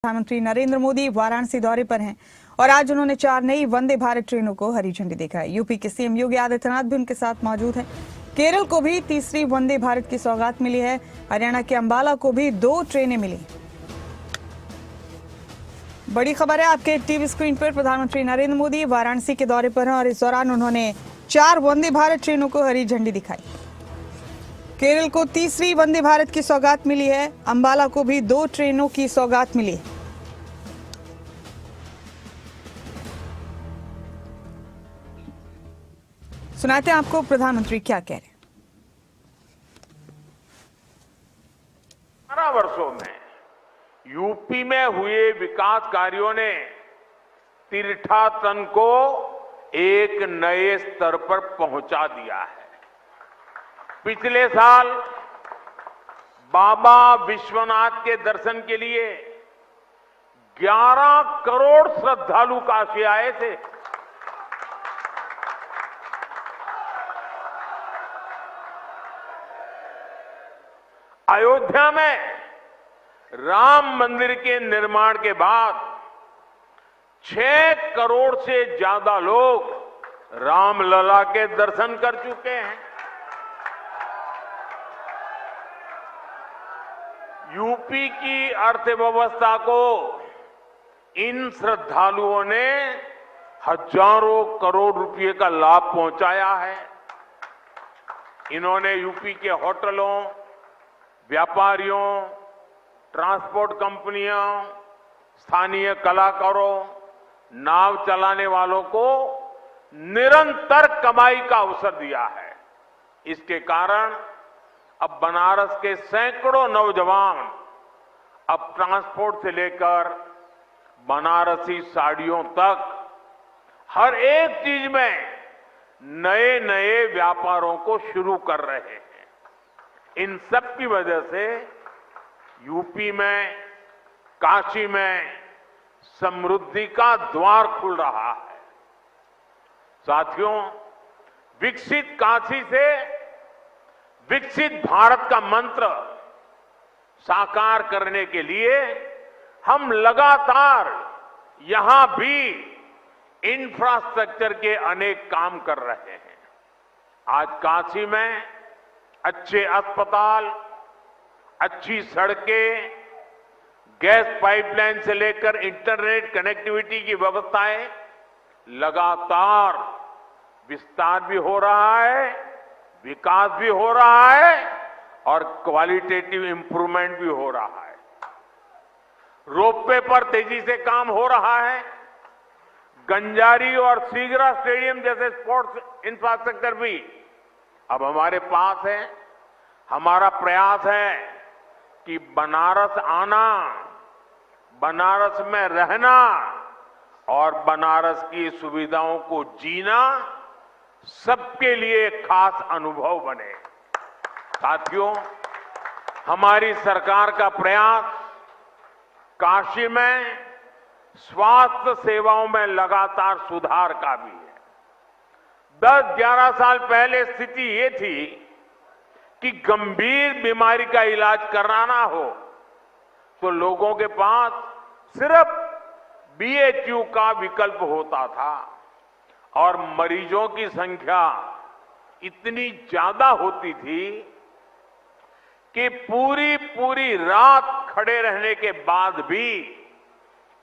प्रधानमंत्री नरेंद्र मोदी वाराणसी दौरे पर हैं और आज उन्होंने 4 नई वंदे भारत ट्रेनों को हरी झंडी दिखाई। यूपी के सीएम योगी आदित्यनाथ भी उनके साथ मौजूद हैं। केरल को भी तीसरी वंदे भारत की सौगात मिली है। हरियाणा के अंबाला को भी 2 ट्रेनें मिली। बड़ी खबर है आपके टीवी स्क्रीन पर। प्रधानमंत्री नरेंद्र मोदी वाराणसी के दौरे पर हैं और इस दौरान उन्होंने 4 वंदे भारत ट्रेनों को हरी झंडी दिखाई। केरल को तीसरी वंदे भारत की सौगात मिली है। अंबाला को भी 2 ट्रेनों की सौगात मिली है। सुनाते हैं आपको प्रधानमंत्री क्या कह रहे हैं। 12 वर्षों में यूपी में हुए विकास कार्यों ने तीर्थाटन को एक नए स्तर पर पहुंचा दिया है। पिछले साल बाबा विश्वनाथ के दर्शन के लिए 11 करोड़ श्रद्धालु काशी आए थे। अयोध्या में राम मंदिर के निर्माण के बाद 6 करोड़ से ज्यादा लोग रामलला के दर्शन कर चुके हैं। यूपी की अर्थव्यवस्था को इन श्रद्धालुओं ने हजारों करोड़ रुपए का लाभ पहुंचाया है। इन्होंने यूपी के होटलों, व्यापारियों, ट्रांसपोर्ट कंपनियों, स्थानीय कलाकारों, नाव चलाने वालों को निरंतर कमाई का अवसर दिया है। इसके कारण अब बनारस के सैकड़ों नौजवान अब ट्रांसपोर्ट से लेकर बनारसी साड़ियों तक हर एक चीज में नए नए व्यापारों को शुरू कर रहे हैं। इन सब की वजह से यूपी में, काशी में समृद्धि का द्वार खुल रहा है। साथियों, विकसित काशी से विकसित भारत का मंत्र साकार करने के लिए हम लगातार यहां भी इंफ्रास्ट्रक्चर के अनेक काम कर रहे हैं। आज काशी में अच्छे अस्पताल, अच्छी सड़कें, गैस पाइपलाइन से लेकर इंटरनेट कनेक्टिविटी की व्यवस्थाएं लगातार विस्तार भी हो रहा है, विकास भी हो रहा है और क्वालिटेटिव इंप्रूवमेंट भी हो रहा है। रोपवे पर तेजी से काम हो रहा है। गंजारी और सीगरा स्टेडियम जैसे स्पोर्ट्स इंफ्रास्ट्रक्चर भी अब हमारे पास है। हमारा प्रयास है कि बनारस आना, बनारस में रहना और बनारस की सुविधाओं को जीना सबके लिए खास अनुभव बने। साथियों, हमारी सरकार का प्रयास काशी में स्वास्थ्य सेवाओं में लगातार सुधार का भी है। 10-11 साल पहले स्थिति ये थी कि गंभीर बीमारी का इलाज कराना हो तो लोगों के पास सिर्फ बीएचयू का विकल्प होता था और मरीजों की संख्या इतनी ज्यादा होती थी कि पूरी रात खड़े रहने के बाद भी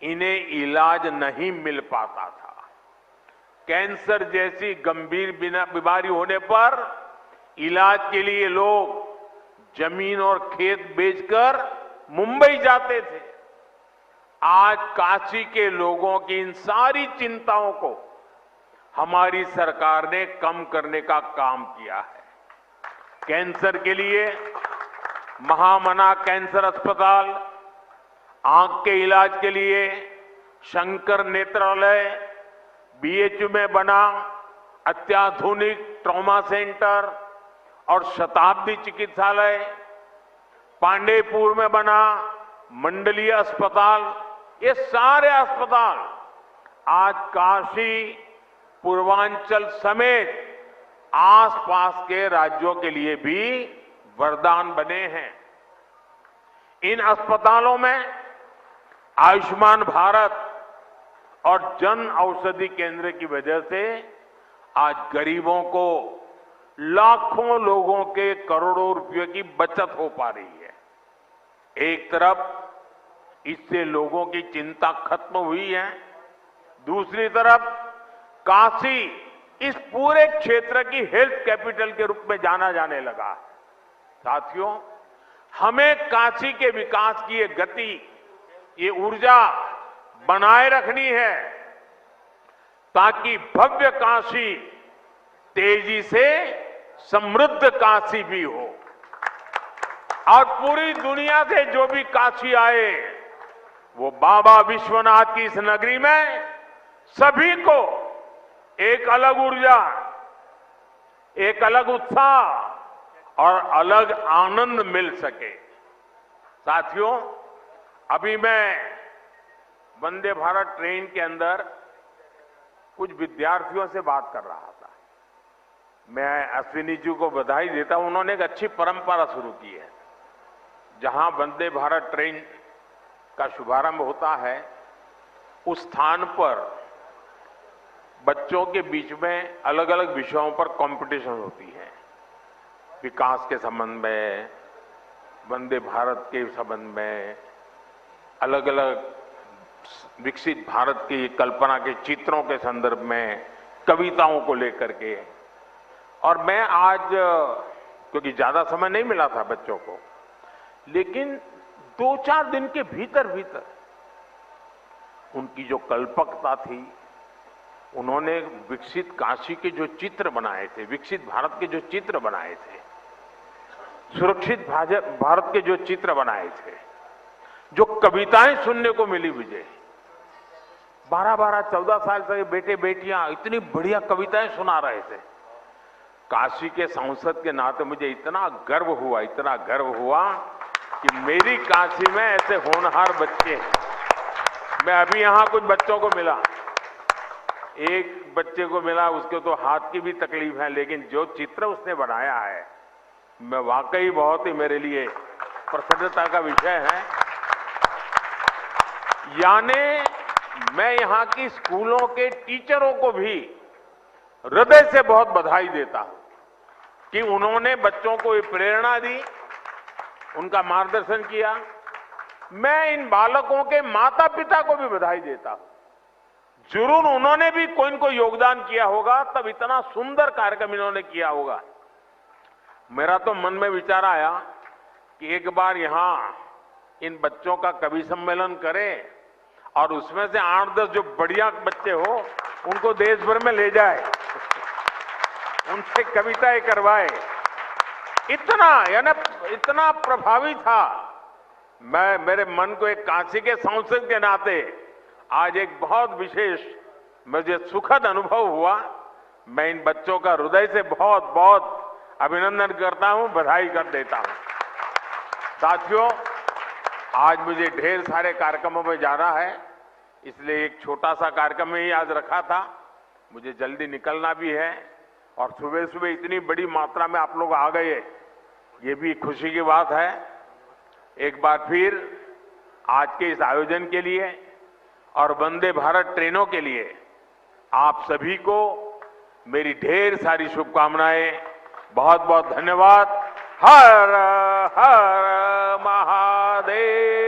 इन्हें इलाज नहीं मिल पाता था। कैंसर जैसी गंभीर बीमारी होने पर इलाज के लिए लोग जमीन और खेत बेचकर मुंबई जाते थे। आज काशी के लोगों की इन सारी चिंताओं को हमारी सरकार ने कम करने का काम किया है। कैंसर के लिए महामना कैंसर अस्पताल, आंख के इलाज के लिए शंकर नेत्रालय, बीएचयू में बना अत्याधुनिक ट्रॉमा सेंटर और शताब्दी चिकित्सालय, पांडेयपुर में बना मंडलीय अस्पताल, ये सारे अस्पताल आज काशी, पूर्वांचल समेत आसपास के राज्यों के लिए भी वरदान बने हैं। इन अस्पतालों में आयुष्मान भारत और जन औषधि केंद्र की वजह से आज गरीबों को लाखों लोगों के करोड़ों रुपयों की बचत हो पा रही है। एक तरफ इससे लोगों की चिंता खत्म हुई है, दूसरी तरफ काशी इस पूरे क्षेत्र की हेल्थ कैपिटल के रूप में जाना जाने लगा। साथियों, हमें काशी के विकास की ये गति, ये ऊर्जा बनाए रखनी है ताकि भव्य काशी तेजी से समृद्ध काशी भी हो और पूरी दुनिया से जो भी काशी आए वो बाबा विश्वनाथ की इस नगरी में सभी को एक अलग ऊर्जा, एक अलग उत्साह और अलग आनंद मिल सके। साथियों, अभी मैं वंदे भारत ट्रेन के अंदर कुछ विद्यार्थियों से बात कर रहा था। मैं अश्विनी जी को बधाई देता हूं, उन्होंने एक अच्छी परंपरा शुरू की है। जहां वंदे भारत ट्रेन का शुभारंभ होता है उस स्थान पर बच्चों के बीच में अलग अलग विषयों पर कंपटीशन होती है। विकास के संबंध में, वंदे भारत के संबंध में, अलग अलग विकसित भारत की कल्पना के चित्रों के संदर्भ में, कविताओं को लेकर के। और मैं आज, क्योंकि ज्यादा समय नहीं मिला था बच्चों को, लेकिन 2-4 दिन के भीतर भीतर उनकी जो कल्पकता थी, उन्होंने विकसित काशी के जो चित्र बनाए थे, विकसित भारत के जो चित्र बनाए थे, सुरक्षित भारत के जो चित्र बनाए थे, जो कविताएं सुनने को मिली मुझे, 12-12, 14 साल से बेटे बेटियां इतनी बढ़िया कविताएं सुना रहे थे। काशी के सांसद के नाते मुझे इतना गर्व हुआ कि मेरी काशी में ऐसे होनहार बच्चे हैं। मैं अभी यहां कुछ बच्चों को मिला, एक बच्चे को मिला, उसको तो हाथ की भी तकलीफ है, लेकिन जो चित्र उसने बनाया है, मैं वाकई बहुत ही मेरे लिए प्रसन्नता का विषय है। यानी मैं यहां की स्कूलों के टीचरों को भी हृदय से बहुत बधाई देता हूं कि उन्होंने बच्चों को ये प्रेरणा दी, उनका मार्गदर्शन किया। मैं इन बालकों के माता पिता को भी बधाई देता हूं। जरूर उन्होंने भी कोई न कोई योगदान किया होगा, तब इतना सुंदर कार्यक्रम इन्होंने किया होगा। मेरा तो मन में विचार आया कि एक बार यहां इन बच्चों का कवि सम्मेलन करें और उसमें से 8-10 जो बढ़िया बच्चे हो उनको देश भर में ले जाए, उनसे कविताएं करवाए। इतना प्रभावी था। मैं, मेरे मन को एक काशी के सांसद के नाते आज एक बहुत विशेष, मुझे सुखद अनुभव हुआ। मैं इन बच्चों का हृदय से बहुत बहुत अभिनंदन करता हूं, बधाई कर देता हूं। साथियों, आज मुझे ढेर सारे कार्यक्रमों में जाना है, इसलिए एक छोटा सा कार्यक्रम ही आज रखा था। मुझे जल्दी निकलना भी है और सुबह सुबह इतनी बड़ी मात्रा में आप लोग आ गए, ये भी खुशी की बात है। एक बार फिर आज के इस आयोजन के लिए और वंदे भारत ट्रेनों के लिए आप सभी को मेरी ढेर सारी शुभकामनाएं। बहुत बहुत धन्यवाद। हर हर महादेव।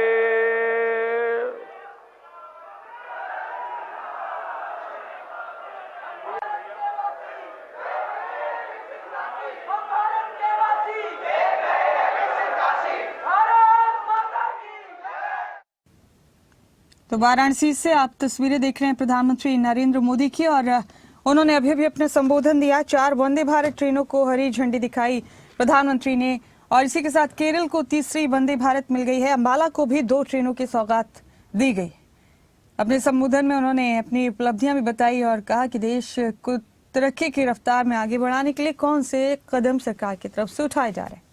तो वाराणसी से आप तस्वीरें देख रहे हैं प्रधानमंत्री नरेंद्र मोदी की, और उन्होंने अभी भी अपना संबोधन दिया। 4 वंदे भारत ट्रेनों को हरी झंडी दिखाई प्रधानमंत्री ने, और इसी के साथ केरल को तीसरी वंदे भारत मिल गई है। अंबाला को भी 2 ट्रेनों की सौगात दी गई। अपने संबोधन में उन्होंने अपनी उपलब्धियां भी बताई और कहा कि देश को तरक्की की रफ्तार में आगे बढ़ाने के लिए कौन से कदम सरकार की तरफ से उठाए जा रहे हैं।